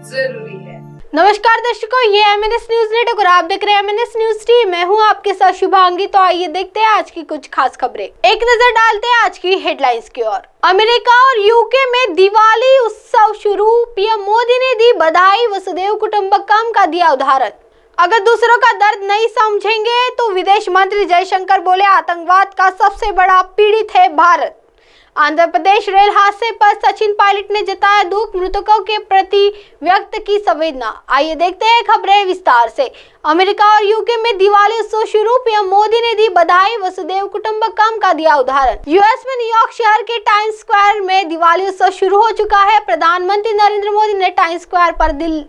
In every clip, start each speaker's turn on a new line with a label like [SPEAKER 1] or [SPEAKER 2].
[SPEAKER 1] जरूरी है।
[SPEAKER 2] नमस्कार दर्शकों, ये MNS न्यूज नेटवर्क और आप देख रहे हैं MNS न्यूज टीम। मैं हूं आपके साथ शुभांगी। तो आइए देखते हैं आज की कुछ खास खबरें। एक नजर डालते हैं आज की हेडलाइंस की ओर। अमेरिका और यूके में दिवाली उत्सव शुरू, पीएम मोदी ने दी बधाई, वसुधैव कुटुंबकम का दिया उदाहरण। अगर दूसरों का दर्द नहीं समझेंगे तो विदेश मंत्री जयशंकर बोले, आतंकवाद का सबसे बड़ा पीड़ित है भारत। आंध्र प्रदेश रेल हादसे पर सचिन पायलट ने जताया दुख, मृतकों के प्रति व्यक्त की संवेदना। आइए देखते हैं खबरें विस्तार से। अमेरिका और यूके में दिवाली उत्सव शुरू, पीएम मोदी ने दी बधाई, वसुधैव कुटुंबकम का दिया उदाहरण। यूएस में न्यूयॉर्क शहर के टाइम्स स्क्वायर में दिवाली उत्सव शुरू हो चुका है। प्रधानमंत्री नरेंद्र मोदी ने टाइम्स स्क्वायर पर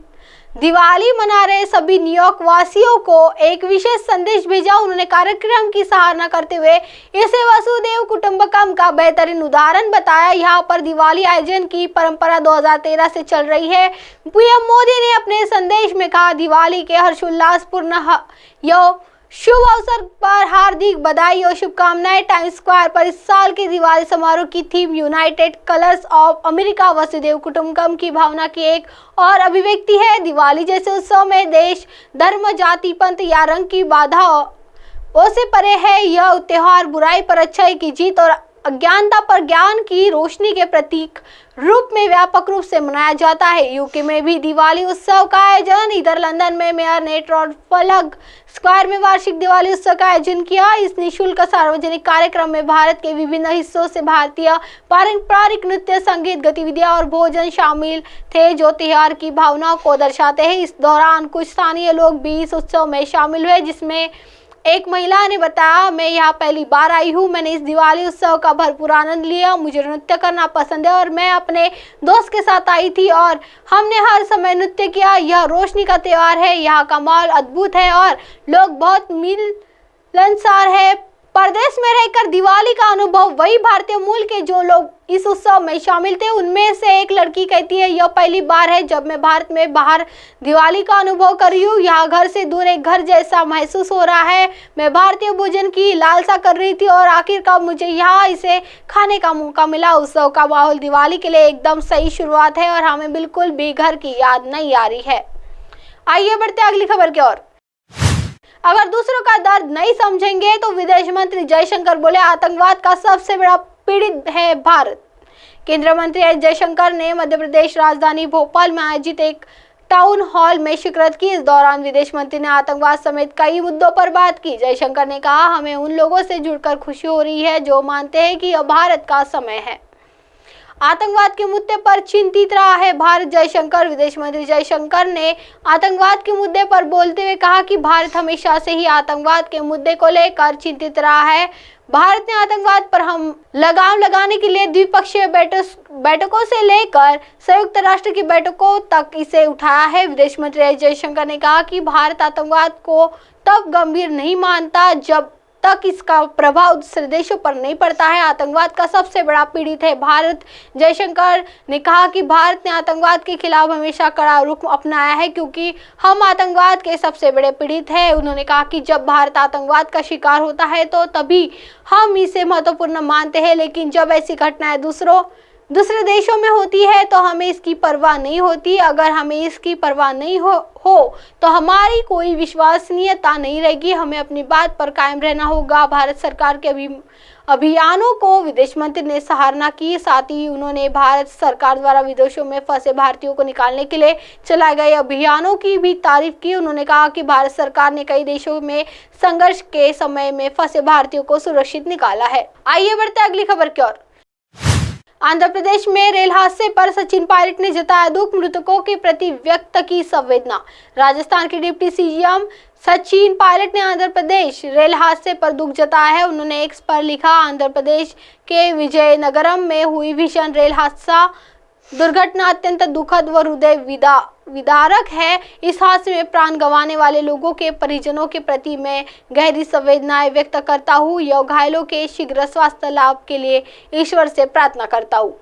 [SPEAKER 2] दिवाली मना रहे सभी न्यूयॉर्क वासियों को एक विशेष संदेश भेजा। उन्होंने कार्यक्रम की सराहना करते हुए इसे वसुधैव कुटुंबकम का बेहतरीन उदाहरण बताया। यहाँ पर दिवाली आयोजन की परंपरा 2013 से चल रही है। पीएम मोदी ने अपने संदेश में कहा, दिवाली के हर्षोल्लासपूर्ण यह शुभ अवसर पर हार्दिक बधाई और शुभकामनाएं। टाइम्स स्क्वायर पर इस साल के दिवाली समारोह की theme United colours of America वसुधैव कुटुंबकम की भावना की एक और अभिव्यक्ति है। दिवाली जैसे उत्सव में देश, धर्म, जाति, पंथ या रंग की बाधाओं से परे है। यह त्योहार बुराई पर अच्छाई की जीत और अज्ञानता पर ज्ञान की रोशनी के प्रतीक रूप में व्यापक रूप से मनाया जाता है। यूके में भी दिवाली उत्सव का आयोजन, इधर लंदन में मेयर ने ट्राफल्गर स्क्वायर में वार्षिक दिवाली उत्सव का आयोजन किया। इस निःशुल्क सार्वजनिक कार्यक्रम में भारत के विभिन्न हिस्सों से भारतीय पारंपरिक नृत्य, संगीत, गतिविधियां और भोजन शामिल थे जो त्योहार की भावनाओं को दर्शाते हैं। इस दौरान कुछ स्थानीय लोग भी इस उत्सव में शामिल हुए, जिसमें एक महिला ने बताया, मैं यहाँ पहली बार आई हूँ। मैंने इस दिवाली उत्सव का भरपूर आनंद लिया। मुझे नृत्य करना पसंद है और मैं अपने दोस्त के साथ आई थी और हमने हर समय नृत्य किया। यह रोशनी का त्योहार है। यहाँ का माहौल अद्भुत है और लोग बहुत मिलनसार है। परदेश में रहकर दिवाली का अनुभव, वही भारतीय मूल के जो लोग इस उत्सव में शामिल थे उनमें से एक लड़की कहती है, यह पहली बार है जब मैं भारत में बाहर दिवाली का अनुभव कर रही हूँ। यहाँ घर से दूर एक घर जैसा महसूस हो रहा है। मैं भारतीय भोजन की लालसा कर रही थी और आखिरकार मुझे यहाँ इसे खाने का मौका मिला। उत्सव का माहौल दिवाली के लिए एकदम सही शुरुआत है और हमें बिल्कुल भी घर की याद नहीं आ रही है। आइए बढ़ते अगली खबर की ओर। अगर दूसरों का दर्द नहीं समझेंगे तो विदेश मंत्री जयशंकर बोले, आतंकवाद का सबसे बड़ा पीड़ित है भारत। केंद्रीय मंत्री एस जयशंकर ने मध्य प्रदेश राजधानी भोपाल में आयोजित एक टाउन हॉल में शिरकत की। इस दौरान विदेश मंत्री ने आतंकवाद समेत कई मुद्दों पर बात की। जयशंकर ने कहा, हमें उन लोगों से जुड़कर खुशी हो रही है जो मानते हैं कि यह भारत का समय है। आतंकवाद के मुद्दे पर चिंतित रहा है भारत। जयशंकर विदेश मंत्री जयशंकर ने आतंकवाद के मुद्दे पर बोलते हुए कहा कि भारत हमेशा से ही आतंकवाद के मुद्दे को लेकर चिंतित रहा है। भारत ने आतंकवाद पर हम लगाम लगाने के लिए द्विपक्षीय बैठकों से लेकर संयुक्त राष्ट्र की बैठकों तक इसे उठाया है। विदेश मंत्री एस जयशंकर ने कहा कि भारत आतंकवाद को तब गंभीर नहीं मानता जब तक इसका प्रभाव दूसरे देशों पर नहीं पड़ता है। आतंकवाद का सबसे बड़ा पीड़ित है भारत। जयशंकर ने कहा कि भारत ने आतंकवाद के खिलाफ हमेशा कड़ा रुख अपनाया है क्योंकि हम आतंकवाद के सबसे बड़े पीड़ित हैं। उन्होंने कहा कि जब भारत आतंकवाद का शिकार होता है तो तभी हम इसे महत्वपूर्ण मानते हैं, लेकिन जब ऐसी घटनाएं दूसरे देशों में होती है तो हमें इसकी परवाह नहीं होती। अगर हमें इसकी परवाह नहीं हो तो हमारी कोई विश्वसनीयता नहीं रहेगी। हमें अपनी बात पर कायम रहना होगा। भारत सरकार के अभियानों को विदेश मंत्री ने सराहना की। साथ ही उन्होंने भारत सरकार द्वारा विदेशों में फंसे भारतीयों को निकालने के लिए चलाए गए अभियानों की भी तारीफ की। उन्होंने कहा कि भारत सरकार ने कई देशों में संघर्ष के समय में फंसे भारतीयों को सुरक्षित निकाला है। आइए बढ़ते अगली खबर की ओर। आंध्र प्रदेश में रेल हादसे पर सचिन पायलट ने जताया दुख, मृतकों के प्रति व्यक्त की संवेदना। राजस्थान के डिप्टी सीएम सचिन पायलट ने आंध्र प्रदेश रेल हादसे पर दुख जताया है। उन्होंने एक्स पर लिखा, आंध्र प्रदेश के विजयनगरम में हुई भीषण रेल हादसा दुर्घटना अत्यंत दुखद व हृदय विदारक है। इस हादसे में प्राण गंवाने वाले लोगों के परिजनों के प्रति मैं गहरी संवेदनाएं व्यक्त करता हूँ। यह घायलों के शीघ्र स्वास्थ्य लाभ के लिए ईश्वर से प्रार्थना करता हूँ।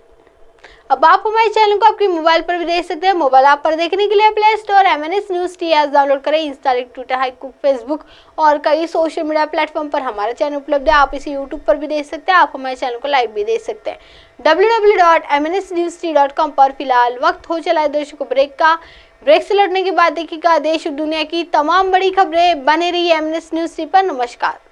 [SPEAKER 2] अब आप हमारे चैनल को आपके मोबाइल पर भी देख सकते हैं। मोबाइल ऐप पर देखने के लिए play store MNS news T app download करें। इंस्टाग्राम, ट्विटर, हाइकूक, फेसबुक और कई सोशल मीडिया प्लेटफॉर्म पर हमारा चैनल उपलब्ध है। आप इसे यूट्यूब पर भी देख सकते हैं। आप हमारे चैनल को लाइव भी देख सकते हैं www.mnsnewst.com पर। फिलहाल वक्त हो चला है दर्शकों ब्रेक का। ब्रेक से लौटने के बाद देखिएगा देश और दुनिया की तमाम बड़ी खबरें। बने रहिए MNS न्यूज टी पर। नमस्कार।